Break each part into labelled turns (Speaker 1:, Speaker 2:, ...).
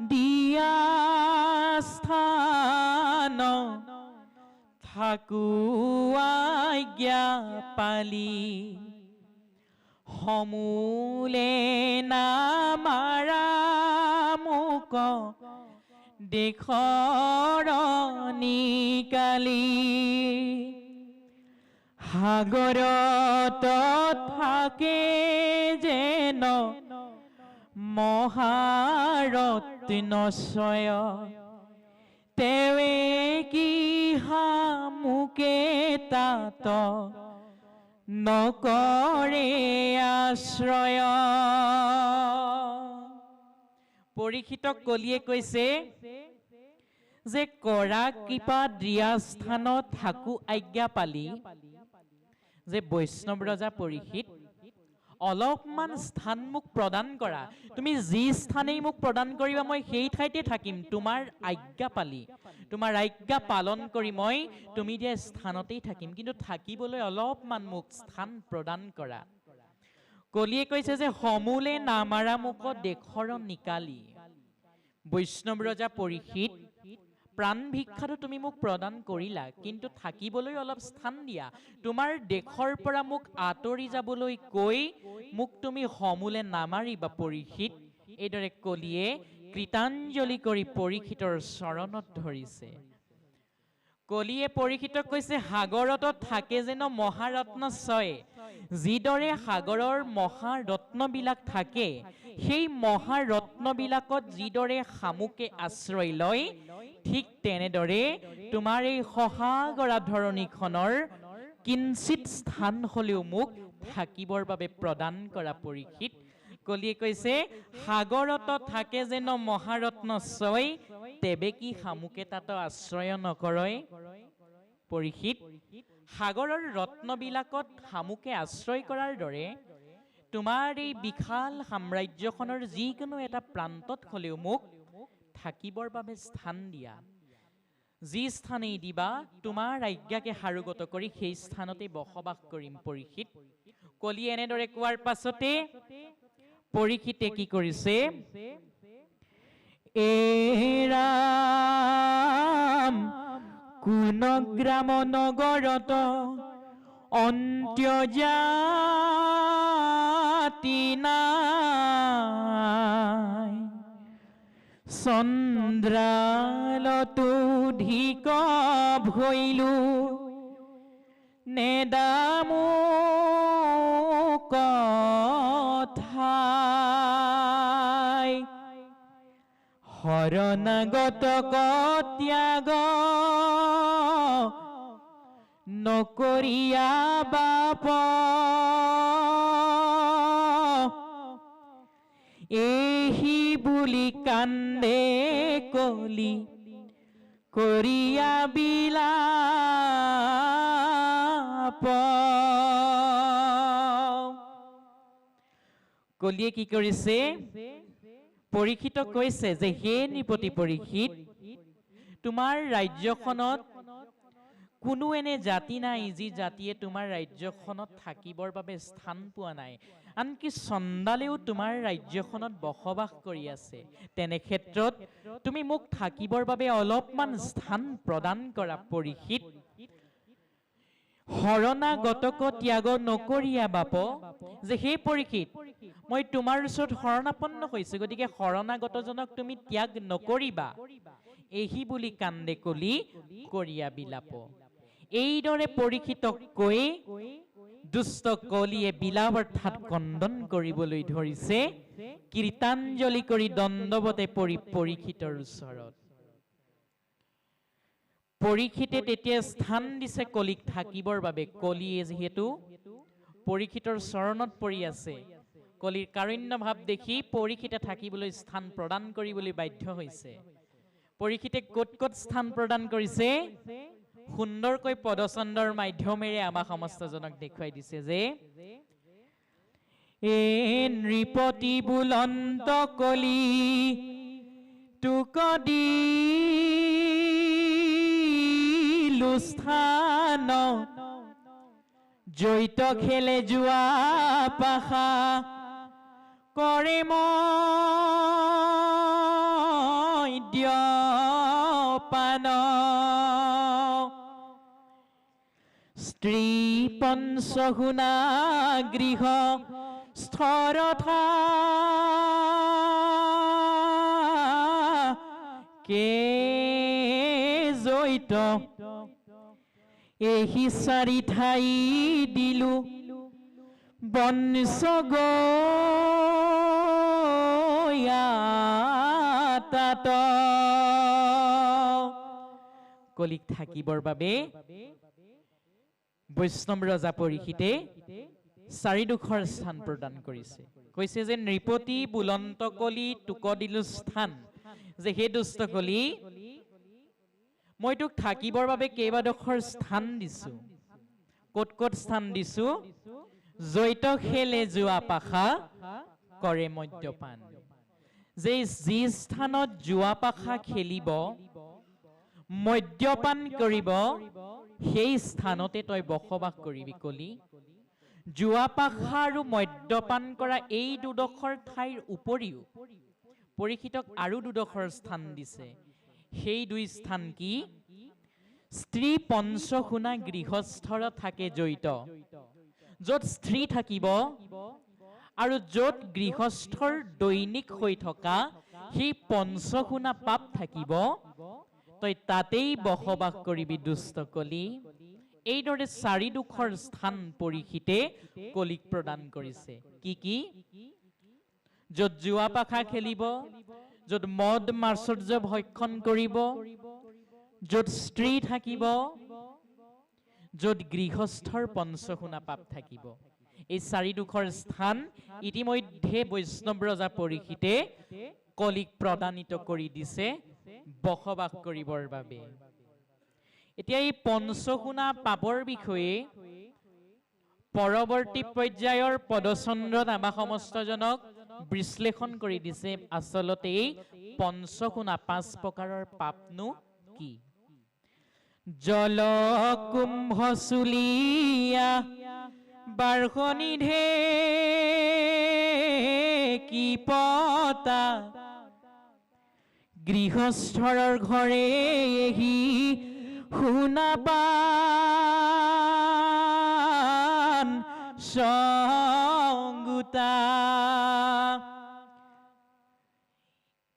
Speaker 1: দিয়া স্থান থাকো আজ্ঞা পালি সমূলে নামাৰা মোক দেশৰ নিকালি সাগৰত থাকে যেন মহাৰত্নছয় তেৱে কি হামুকে তাত নকৰে আশ্ৰয়। পৰীক্ষিতক কলিয়ে কৈছে যে কৰা কৃপা দিয়া স্থানত থাকো আজ্ঞা পালি যে বৈষ্ণৱ ৰজা পৰীক্ষিত অলপমান স্থান মোক প্ৰদান কৰা, তুমি যি স্থানেই মোক প্ৰদান কৰিবা মই সেই ঠাইতে থাকিম, তোমাৰ আজ্ঞা পালি তোমাৰ আজ্ঞা পালন কৰি মই তুমি দিয়া স্থানতেই থাকিম, কিন্তু থাকিবলৈ অলপমান মোক স্থান প্ৰদান কৰা। কলিয়ে কৈছে যে সমূলে নামাৰা মোক দেশৰ নিকালি। বৈষ্ণৱ ৰজা পৰীক্ষিত প্ৰাণ ভিক্ষাটো তুমি মোক প্ৰদান কৰিলা, কিন্তু থাকিবলৈ অলপ স্থান দিয়া, তোমাৰ দেশৰ পৰা মোক আঁতৰি যাবলৈ কৈ মোক তুমি সমূলে নামাৰিবা পৰীক্ষিত। এইদৰে কলিয়ে কৃতাঞ্জলি কৰি পৰীক্ষিতৰ চৰণত ধৰিছে। কলিয়ে পৰীক্ষিতক কৈছে সাগৰত থাকে যেন মহাৰত্নছয়, যিদৰে সাগৰৰ মহাৰত্নবিলাক থাকে সেই মহাৰত্নবিলাকত যিদৰে শামুকে আশ্ৰয় লয় ঠিক তেনেদৰে তোমাৰ এই সহাগৰা ধৰণীখনৰ কিঞ্চিত স্থান হলেও মোক থাকিবৰ বাবে প্ৰদান কৰা পৰীক্ষিত। কলিয়ে কৈছে সাগৰত থাকে যেন মহাৰত্নছয় তেবে কি শামুকে তাত আশ্ৰয় নকৰয়। পৰীক্ষিত সাগৰৰ ৰত্নবিলাকত শামুকে আশ্ৰয় কৰাৰ দৰে তোমাৰ এই বিশাল সাম্ৰাজ্যখনৰ যিকোনো এটা প্ৰান্তত হলেও মোক থাকিবৰ বাবে স্থান দিয়া, যি স্থানেই দিবা তোমাৰ আজ্ঞাকে সাৰোগত কৰি সেই স্থানতে বসবাস কৰিম পৰীক্ষিত। কলি এনেদৰে কোৱাৰ পাছতে পৰীক্ষিতে কি কৰিছে, এৰাম কুনগ্ৰাম নগৰত অন্ত্যজাতি নাই, চন্দ্ৰালতো ধিক ভৈলো নেদামো কথাই, শৰণাগত ত্যাগ নকৰিয়া বাপ, এহি বুলি কান্দে কলি কৰিয়া বিলাপ। কলিয়ে কি কৰিছে, পৰীক্ষিতক কৈছে যে হে নৃপতি পৰীক্ষিত, তোমাৰ ৰাজ্যখনত কোনো এনে জাতি নাই যি জাতিয়ে তোমাৰ ৰাজ্যখনত থাকিবৰ বাবে স্থান পোৱা নাই, আনকি চন্দালেও তোমাৰ ৰাজ্যখনত বসবাস কৰি আছে, তেনে ক্ষেত্ৰত তুমি মোক থাকিবৰ বাবে অলপমান স্থান প্ৰদান কৰা পৰীক্ষিত। শৰণাগতক ত্যাগ নকৰিয়া বাপ, যে সেই পৰীক্ষিত মই তোমাৰ ওচৰত শৰণাপন্ন হৈছো, গতিকে শৰণাগতজনক তুমি ত্যাগ নকৰিবা, এহি বুলি কান্দে কলি কৰিয়া বিলাপ। এইদৰে পৰীক্ষিতক কৈ দুষ্ট কলিয়ে বিলাপ অৰ্থাৎ কন্দন কৰিবলৈ ধৰিছে, কীৰ্তাঞ্জলি কৰি দণ্ডৱতে পৰি পৰীক্ষিতৰ ওচৰত। পৰীক্ষিতে তেতিয়া স্থান দিছে কলিক থাকিবৰ বাবে, কলিয়ে যিহেতু পৰীক্ষিতৰ চৰণত পৰি আছে, কলিৰ কাৰুণ্য ভাৱ দেখি পৰীক্ষিতে থাকিবলৈ স্থান প্ৰদান কৰিবলৈ বাধ্য হৈছে। পৰীক্ষিতে ক'ত ক'ত স্থান প্ৰদান কৰিছে সুন্দৰকৈ পদচন্দৰ মাধ্যমেৰে আমাক সমস্তজনক দেখুৱাই দিছে যে এ নৃপতি বুলন্ত কলি তোক দিলো স্থান, জৈত খেলে যোৱা পাশা কৰে মন মদ্যপান স্ত্ৰী পঞ্চগুণা গৃহ স্থৰথা কে জৈত এহি চাৰি ঠাই দিলো বংশ তাত কলিক থাকিবৰ বাবে বৈষ্ণৱ ৰজা পৰীক্ষিতে চাৰিডোখৰ স্থান প্ৰদান কৰিছে কৈছে যে নৃপতি বুলন্ত কলি তোক দিলো স্থান যে হে দুষ্ট কলি মই তোক থাকিবৰ বাবে কেইবাডোখৰ স্থান দিছো ক'ত ক'ত স্থান দিছো জৈত খেলে যোৱা পাখা কৰে মদ্যপান যে যি স্থানত যোৱা পাখা খেলিব মদ্যপান কৰিব সেই স্থানতে তই বসবাস কৰিবি কলি যোৱা পাখা আৰু মদ্যপান কৰা এই দুডোখৰ ঠাইৰ উপৰিও পৰীক্ষিতক আৰু দুডোখৰ স্থান দিছে সেই দুই স্থান কি স্ত্ৰী পঞ্চগুণা গৃহস্থৰ থাকে জড়িত য'ত স্ত্ৰী থাকিব আৰু য'ত গৃহস্থৰ দৈনিক হৈ থকা সেই পঞ্চগুণা পাপ থাকিব তই তাতেই বসবাস কৰিবি দুষ্ট কলি এইদৰে চাৰিডোখৰ স্থান পৰীক্ষিতে কলিক প্ৰদান কৰিছে কি কি য'ত জুৱা পাখা খেলিব য'ত মদ মাৰ্চৰ্য ভক্ষণ কৰিব য'ত স্ত্ৰী থাকিব য'ত গৃহস্থৰ পঞ্চগুণা পাপ থাকিব এই চাৰিডোখৰ স্থান ইতিমধ্যে বৈষ্ণৱ ৰজা পৰীক্ষিতে কলিক প্ৰদানিত কৰি দিছে বসবাস কৰিবৰ বাবে এতিয়া এই পঞ্চগুণা পাপৰ বিষয়ে পৰৱৰ্তী পৰ্যায়ৰ পদচন্দ্ৰত আমাৰ সমস্তজনক বিশ্লেষণ কৰি দিছে আচলতে এই পঞ্চগুণা পাঁচ প্ৰকাৰৰ পাপনো কি জল কুম্ভ চুলিয়া বাৰ্ষনিধে কি পতা গৃহস্থৰৰ ঘৰে এহি শুনাবান সংগুতা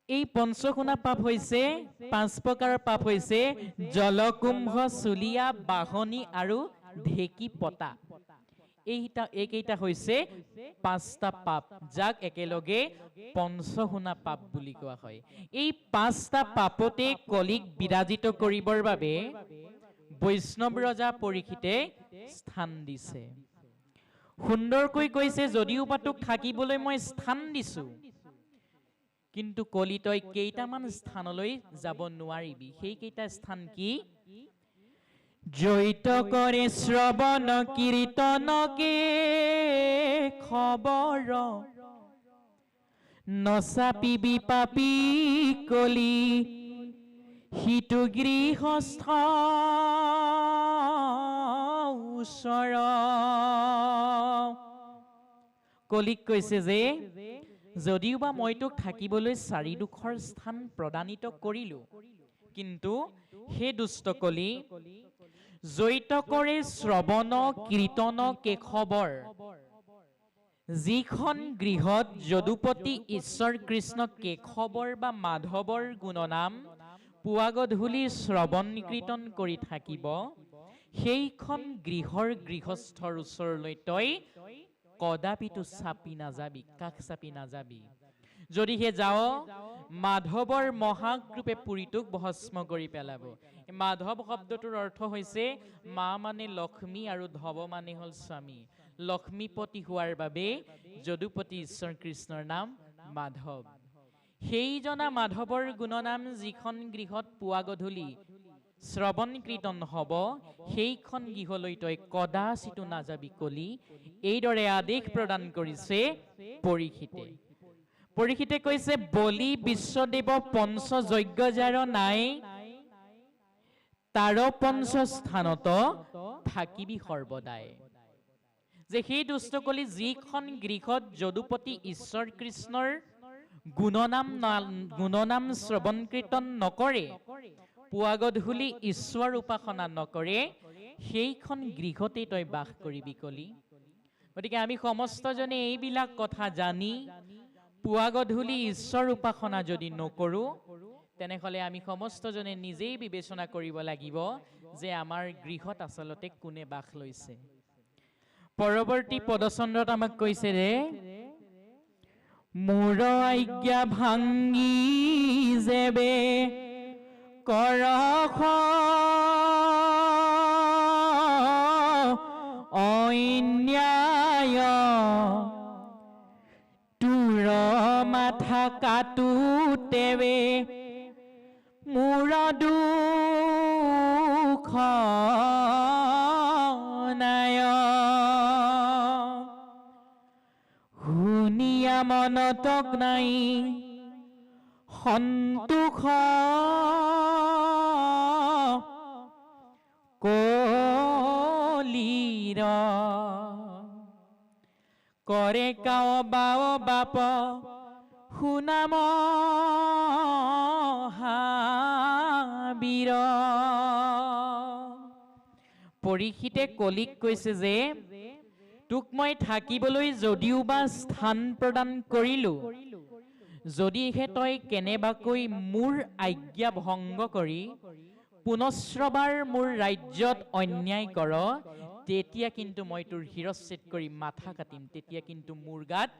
Speaker 1: এই পঞ্চগুণা পাপ হৈছে পাঁচ প্ৰকাৰৰ পাপ হৈছে জলকুম্ভ চুলিয়া বাহনী আৰু ঢেকি পতা এইকেইটা হৈছে পাঁচটা পাপ যাক একেলগে পঞ্চগুণা পাপ বুলি কোৱা হয় এই পাঁচটা পাপতে কলিক বিৰাজিত কৰিবৰ বাবে বৈষ্ণৱ ৰজা পৰীক্ষিতে স্থান দিছে সুন্দৰকৈ কৈছে যদিও বা তোক থাকিবলৈ মই স্থান দিছো কিন্তু কলি তই কেইটামান স্থানলৈ যাব নোৱাৰিবি সেইকেইটা স্থান কি জৈত কৰে শ্ৰৱণ কীৰ্তনকে খবৰ নচাপিবি পাপি কলি সিটো গৃহস্থ ওচৰ কলিক কৈছে যে যদিও বা মই তোক থাকিবলৈ চাৰিডোখৰ স্থান প্ৰদানিত কৰিলো কিন্তু হে দুষ্ট কলি জৈত কৰে শ্ৰৱণ কীৰ্তন কেশৱৰ যিখন গৃহত যদুপতি ঈশ্বৰ কৃষ্ণ কেশৱৰ বা মাধৱৰ গুণনাম পুৱা গধূলি শ্ৰৱণ কীৰ্তন কৰি থাকিব সেইখন গৃহৰ গৃহস্থৰ ওচৰলৈ তই কদাপিতো চাপি নাযাবি কাষ চাপি নাযাবি যদিহে যাও মাধৱৰ মহাকৃপে পুৰিটোক ভস্ম কৰি পেলাব মাধৱ শব্দটোৰ অৰ্থ হৈছে মা মানে লক্ষ্মী আৰু ধৱ মানে হল স্বামী লক্ষ্মীপতি হোৱাৰ বাবে যদুপতি ঈশ্বৰ কৃষ্ণৰ নাম মাধৱ সেইজনা মাধৱৰ গুণনাম যিখন গৃহত পুৱা গধূলি শ্ৰৱণ কীৰ্তন হব সেইখন গৃহলৈ তই কদাচিতো নাযাবি কলি এইদৰে আদেশ প্ৰদান কৰিছে পৰীক্ষিতে কৈছে বলি বিশ্বদেৱ পঞ্চ যজ্ঞ যাৰ নাই তাৰ পঞ্চ স্থানত থাকিবি সৰ্বদাই যে সেই দুষ্ট কলি যিখন গৃহত যদুপতি ঈশ্বৰ কৃষ্ণৰ গুণনাম শ্ৰৱণ কীৰ্তন নকৰে, পুৱা গধূলি ঈশ্বৰ উপাসনা নকৰে, সেইখন গৃহতেই তই বাস কৰিবি কলি। গতিকে আমি সমস্তজনে এইবিলাক কথা জানি পুৱা গধূলি ঈশ্বৰ উপাসনা যদি নকৰোঁ, তেনেহ'লে আমি সমস্তজনে নিজেই বিবেচনা কৰিব লাগিব যে আমাৰ গৃহত আচলতে কোনে বাস লৈছে। পৰৱৰ্তী পদচন্দ্ৰত আমাক কৈছে যে মোৰ আজ্ঞা ভাঙি যেবে কৰখ অন্যায়, তোৰ মাথা কাটো তেবে মোৰ দুখ নাই, শুনিয়া মনতক নাই সন্তোষ কলিৰ, কৰে কাও বাও বাপ শুনাম হাবীৰ। পৰীক্ষিতে কলিক কৈছে যে তোক মই থাকিবলৈ যদিও বা স্থান প্ৰদান কৰিলো, যদিহে তই কেনেবাকৈ মোৰ আজ্ঞা ভংগ কৰি পুনশ্ৰবাৰ মোৰ ৰাজ্যত অন্যায় কৰ, তেতিয়া কিন্তু মই তোৰ শিৰচ্ছেদ কৰি মাথা কাটিম, তেতিয়া কিন্তু মোৰ গাত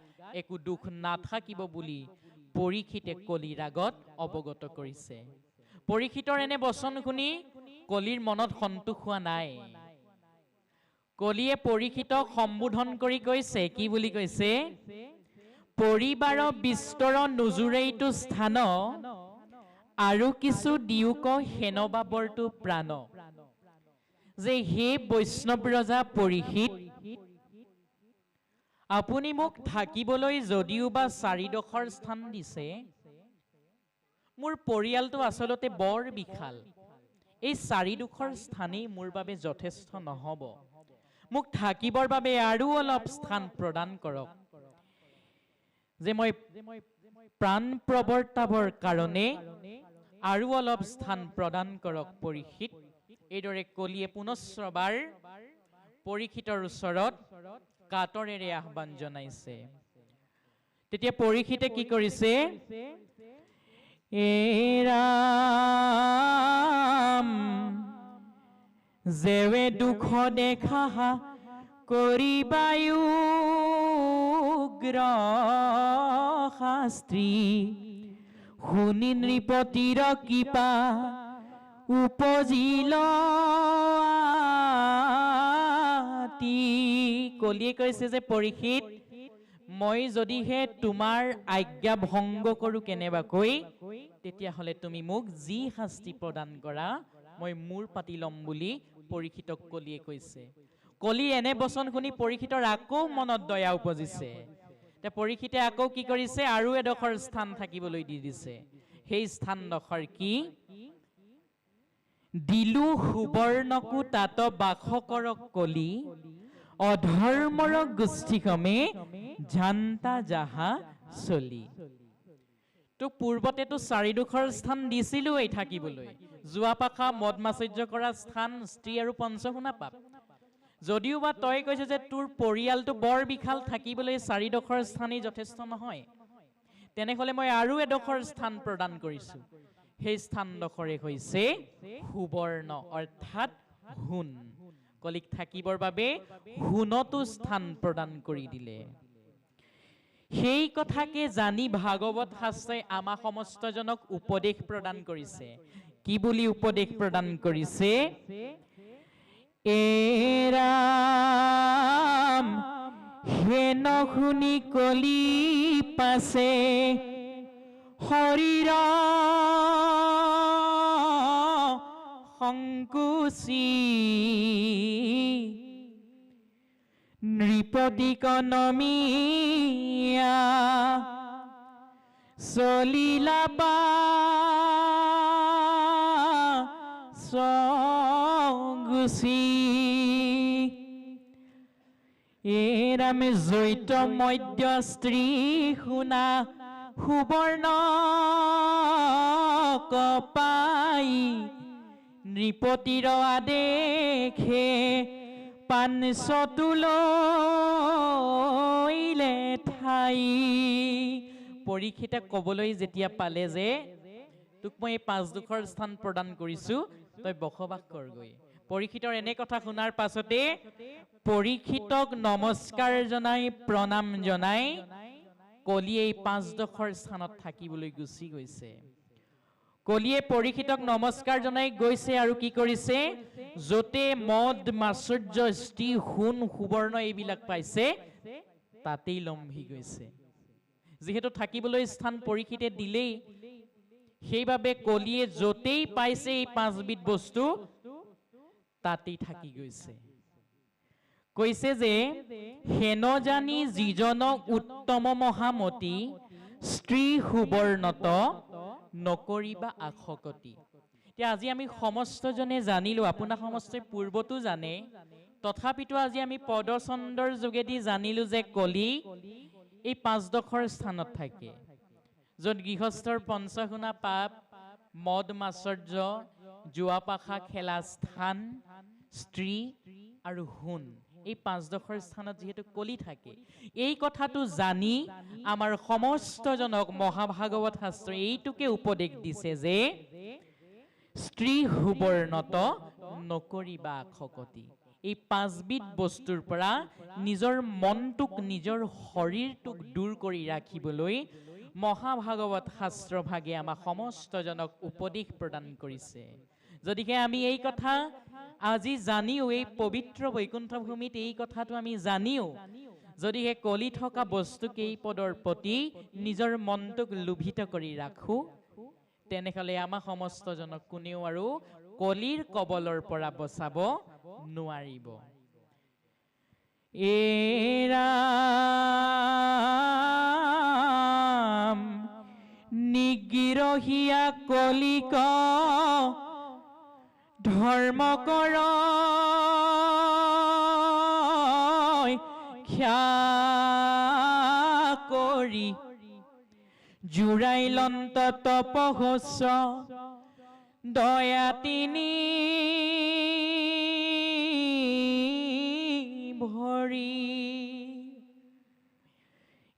Speaker 1: একো দুখ নাথাকিব বুলি পৰীক্ষিতে কলিৰ আগত অৱগত কৰিছে। পৰীক্ষিতৰ এনে বচন শুনি কলিৰ মনত সন্তোষ হোৱা নাই। কলিয়ে পৰীক্ষিতক সম্বোধন কৰি কৈছে, কি বুলি কৈছে? পৰিবাৰ বিস্তৰ নোজোৰেইটো স্থান, আৰু কিছু দিওক হেনবাবৰটো প্ৰাণ। যে হে বৈষ্ণৱ ৰজা পৰীক্ষিত, আপুনি মোক থাকিবলৈ যদিও বা 4ডোখৰ স্থান দিছে, মোৰ পৰিয়ালটো আচলতে বৰ বিশাল, এই 4ডোখৰ স্থানেই মোৰ বাবে যথেষ্ট নহব, মোক থাকিবৰ বাবে আৰু অলপ স্থান প্ৰদান কৰক, যে মই প্ৰাণ প্ৰৱৰ্তাবৰ কাৰণে আৰু অলপ স্থান প্ৰদান কৰক পৰীক্ষিত। এইদৰে কলিয়ে পুনশ্ৰবাৰ পৰীক্ষিতৰ ওচৰত কাতৰেৰে আহ্বান জনাইছে। তেতিয়া পৰীক্ষিতে কি কৰিছে? ৰাম যেৱে দুখ দেখা কৰিবায়ু শাস্ত্ৰী, শুনি নৃপতিৰ কৃপা উপজিল। কলিয়ে কৈছে যে পৰীক্ষিত, মই যদিহে তোমাৰ আজ্ঞা ভংগ কৰো কেনেবাকৈ, তেতিয়াহ'লে তুমি মোক যি শাস্তি প্ৰদান কৰা মই মূৰ পাতি ল'ম বুলি পৰীক্ষিতক কলিয়ে কৈছে। কলি এনে বচন শুনি পৰীক্ষিতৰ আকৌ মনত দয়া উপজিছে। পৰীক্ষিতে আকৌ কি কৰিছে? আৰু এডোখৰ স্থান থাকিবলৈ দি দিছে। সেই স্থানডোখৰ কি? দিলো সুবৰ্ণকো তাত বাস কৰক কলি, অধৰ্মৰ গোষ্ঠীক্ৰমে জানতা যাহা চলি। তোক পূৰ্বতেতো 4ডোখৰ স্থান দিছিলোই থাকিবলৈ, যোৱা পাখা মদ মাচৰ্য কৰা স্থান, স্ত্ৰী আৰু পঞ্চশুনা পাপ। যদিও বা তই কৈছে যে তোৰ পৰিয়ালটো বৰ বিশাল, থাকিবলৈ 4ডোখৰ স্থানেই যথেষ্ট নহয়, তেনেহ'লে মই আৰু এডোখৰ স্থান প্ৰদান কৰিছো। সেই স্থানডোখৰে হৈছে সুবৰ্ণ, অৰ্থাৎ সোণ। কলিক থাকিবৰ বাবে সোণতো স্থান প্ৰদান কৰি দিলে। সেই কথাকে জানি ভাগৱত শাস্ত্ৰই আমাক সমস্তজনক উপদেশ প্ৰদান কৰিছে। কি বুলি উপদেশ প্ৰদান কৰিছে? ৰাম হেন শুনি কলি পাছে শৰীৰ সংকুচি, নৃপতিক নমিয়া চলিলা গুচি। এৰামে জৈত মধ্য স্ত্ৰী শুনা সুবৰ্ণ কপাই নৃপতিৰ আদেশে পাঞ্চতুলৈলে ঠাই। পৰীক্ষিতে ক'বলৈ যেতিয়া পালে যে তোক মই এই 5 স্থান প্ৰদান কৰিছো, তই বসবাস কৰগৈ। পৰীক্ষিতৰ এনে কথা শুনাৰ পাছতে পৰীক্ষিতক নমস্কাৰ জনাই প্ৰণাম জনাই কলিয়ে এই 5 স্থানত থাকিবলৈ গুচি গৈছে। কলিয়ে পৰীক্ষিতক নমস্কাৰ জনাই গৈছে আৰু কি কৰিছে, য'তে মদ মাচুৰ্য স্ত্ৰী সোণ সুবৰ্ণ এইবিলাক পাইছে তাতেই লম্ভি গৈছে। যিহেতু থাকিবলৈ স্থান পৰীক্ষিতে দিলেই, সেইবাবে কলিয়ে য'তেই পাইছে এই 5 বস্তু তাতেই থাকি গৈছে। কৈছে যে হেন জানি যিজনক উত্তম মহামতি স্ত্ৰী সুবৰ্ণত নকৰিবা আশকতি। এতিয়া আজি আমি সমস্তজনে জানিলো, আপোনাক সমস্তই পূৰ্বতো জানে, তথাপিতো আজি আমি পদচন্দৰ যোগেদি জানিলো যে কলি এই 5 স্থানত থাকে, য'ত গৃহস্থৰ পঞ্চগুণা পাপ, মদ মাচৰ্য, জুৱা পাশা খেলা স্থান, স্ত্ৰী আৰু সোণ, এই 5 স্থানত যিহেতু কলি থাকে, এই কথাটো জানি আমাৰ সমস্তজনক মহাভাগৱত শাস্ত্ৰ এইটোকে উপদেশ দিছে যে স্ত্ৰী সুবৰ্ণত নকৰিবা আশকতি। এই 5 বস্তুৰ পৰা নিজৰ মনটোক, নিজৰ শৰীৰটোক দূৰ কৰি ৰাখিবলৈ মহাভাগৱত শাস্ত্ৰ ভাগে আমাক সমস্তজনক উপদেশ প্ৰদান কৰিছে। যদিহে আমি এই কথা আজি জানিও, এই পবিত্ৰ বৈকুণ্ঠ ভূমিত এই কথাটো আমি জানিও, যদিহে কলি থকা বস্তু কেইপদৰ প্ৰতি নিজৰ মনটোক লোভিত কৰি ৰাখো, তেনেহলে আমাৰ সমস্তজনক কোনেও আৰু কলিৰ কবলৰ পৰা বচাব নোৱাৰিব। এৰাম নিগিৰহিয়া কলিক ধৰ্ম কৰ ক্ষা কৰি জুৰাইলন্ত তপহস্য দয়া তিনি ভৰি।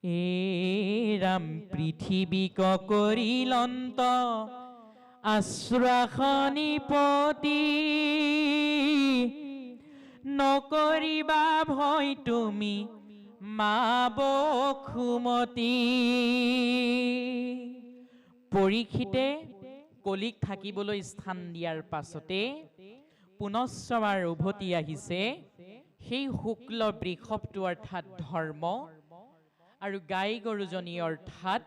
Speaker 1: এৰাম পৃথিৱীক কৰিলন্ত আশ্ৰাসনিপতি নকৰিবা ভয় তুমি মা বসুমতী। পৰীক্ষিতে কলিক থাকিবলৈ স্থান দিয়াৰ পাছতে পুনশ্চবাৰ উভতি আহিছে সেই শুক্ল বৃষভটো অৰ্থাৎ ধৰ্ম আৰু গাই গৰুজনী অৰ্থাৎ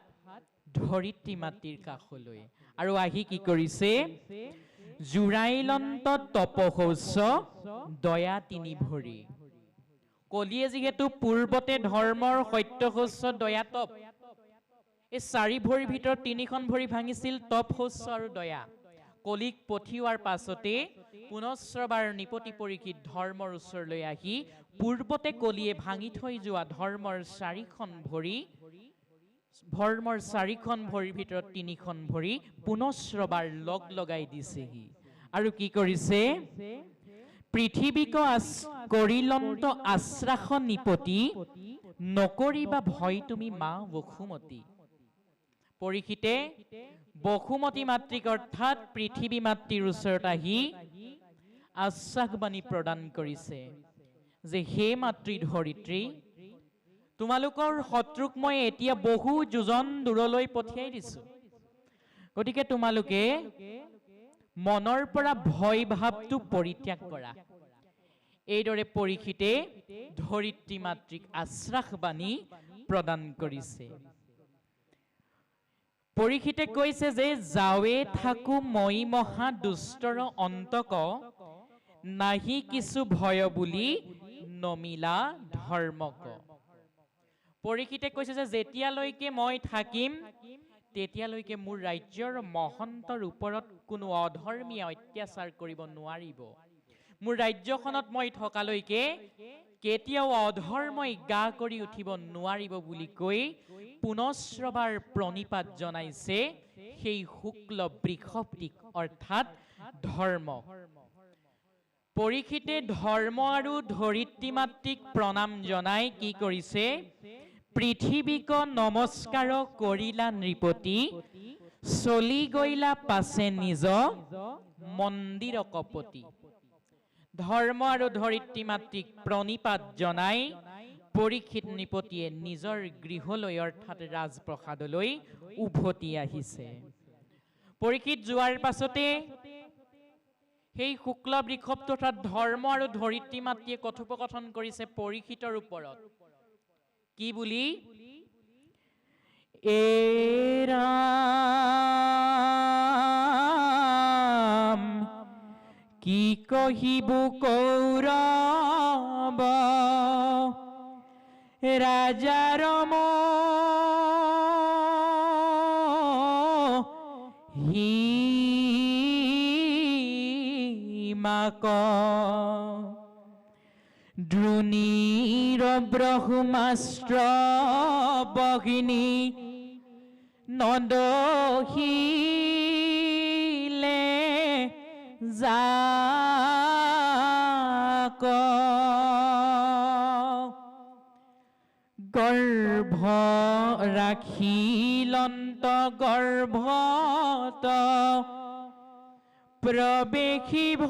Speaker 1: ধৰিত্ৰী মাতৃৰ কাষলৈ, আৰু আহি কি কৰিছে, জুৰাইলন্ত তপশৌচ দয়া তিনি ভৰি। কলিয়ে যিহেতু পূৰ্বতে ধৰ্মৰ সত্যশৌচ দয়া তপ, এই 4 ভৰিৰ ভিতৰত 3খন ভৰি ভাঙিছিল তপ শৌচ আৰু দয়া। কলিক পঠিওৱাৰ পাছতে পুনশ্চবাৰ নৃপতি পৰীক্ষিত ধৰ্মৰ ওচৰলৈ আহি পূৰ্বতে কলিয়ে ভাঙি থৈ যোৱা ধৰ্মৰ 4খন ভৰি, ধৰ্মৰ 4খন ভৰিৰ ভিতৰত 3খন ভৰি পুনশ্চবাৰ লগ লগাই দিছেহি আৰু কি কৰিছে, পৃথিৱীক কৰিলন্ত আশ্ৰাস নিপতি নকৰিবা ভয় তুমি মা বসুমতী। পৰীক্ষিতে বসুমতী মাতৃক অৰ্থাৎ পৃথিৱী মাতৃৰ ওচৰত আহি আশ্বাসবাণী প্ৰদান কৰিছে যে হে মাতৃ ধৰিত্ৰী, তোমালোকৰ শত্ৰুক মই এতিয়া বহু যোজন দূৰলৈ পঠিয়াই দিছো, গতিকে তোমালোকে মনৰ পৰা ভয় ভাৱটো পৰিত্যাগ কৰা। এইদৰে পৰীক্ষিতে ধৰিত্ৰী মাতৃক আশ্বাসবাণী প্ৰদান কৰিছে। পৰীক্ষিতে কৈছে যে যাৱে থাকো মই মহা দুষ্টৰ অন্তক, নাহি কিছু ভয় বুলি নমিলা ধৰ্মক। পৰীক্ষিতে কৈছে যে যেতিয়ালৈকে মই থাকিম তেতিয়ালৈকে মোৰ ৰাজ্যৰ মহন্তৰ ওপৰত কোনো অধৰ্মীয় অত্যাচাৰ কৰিব নোৱাৰিব। মোৰ ৰাজ্যখনত মই থকালৈকে কেতিয়াও অধৰ্মই গা কৰি উঠিব নোৱাৰিব বুলি কৈ পুনশ্ৰবাৰ প্ৰণিপাত জনাইছে সেই শুক্ল বৃষভটিক অৰ্থাৎ ধৰ্ম। পৰীক্ষিতে ধৰ্ম আৰু ধৰিত্ৰী মাতৃক প্ৰণাম জনাই কি কৰিছে? পৃথিৱীক নমস্কাৰ কৰিলা নৃপতি, চলি গৈলা পাছে নিজ মন্দিৰ কপতি। ধৰ্ম আৰু ধৰিত্ৰী মাতৃক প্ৰণিপাত জনাই পৰীক্ষিত নৃপতিয়ে নিজৰ গৃহলৈ অৰ্থাৎ ৰাজপ্ৰসাদলৈ উভতি আহিছে। পৰীক্ষিত যোৱাৰ পাছতে সেই শুক্ল বৃষভ তথা ধৰ্ম আৰু ধৰিত্ৰী মাতৃয়ে কথোপকথন কৰিছে পৰীক্ষিতৰ ওপৰত। কি বুলি? ৰাম কি কহিব কৌৰৱ ৰাজাৰ হিমাক দ্ৰোণীৰ ব্ৰহ্মাস্ত্ৰ বহিনী নদহিলে যাক গৰ্ভ ৰাখিলন্ত গৰ্ভত প্ৰবেশিভ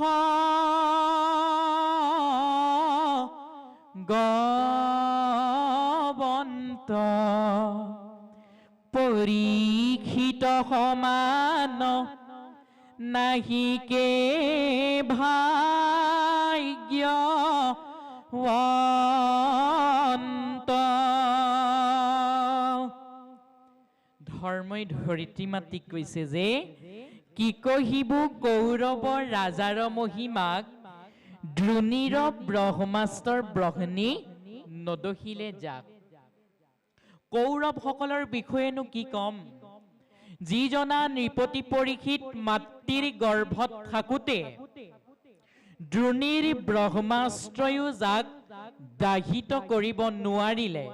Speaker 1: গবন্ত পৰীক্ষিত সমান নাহিকে ভাগ্যৱন্ত। ধৰ্মই ধৰিত্ৰী মাতৃক কৈছে যে কি কহিব কৌৰৱ ৰাজাৰ মহিমাক দ্ৰোণীৰ ব্ৰহ্মাস্ত্ৰৰ ব্ৰহ্মী নদহিলে যাক। কৌৰৱসকলৰ বিষয়েনো কি কম? যিজনা নৃপতি পৰীক্ষিত মাতৃৰ গৰ্ভত থাকোতে দ্ৰোণীৰ ব্ৰহ্মাস্ত্ৰয়ো যাক দাহিত কৰিব নোৱাৰিলে,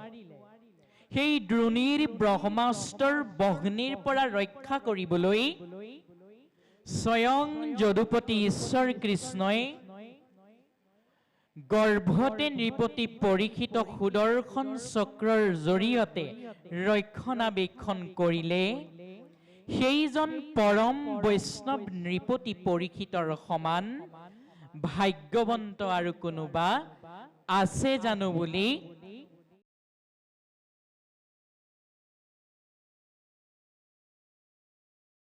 Speaker 1: সেই দ্ৰোণীৰ ব্ৰহ্মাস্ত্ৰৰ বহ্নিৰ পৰা ৰক্ষা কৰিবলৈ স্বয়ং যদুপতি ঈশ্বৰ কৃষ্ণই গৰ্ভতে নৃপতি পৰীক্ষিতক সুদৰ্শন চক্ৰৰ জৰিয়তে ৰক্ষণাবেক্ষণ কৰিলে। সেইজন পৰম বৈষ্ণৱ নৃপতি পৰীক্ষিতৰ সমান ভাগ্যৱন্ত আৰু কোনোবা আছে জানো বুলি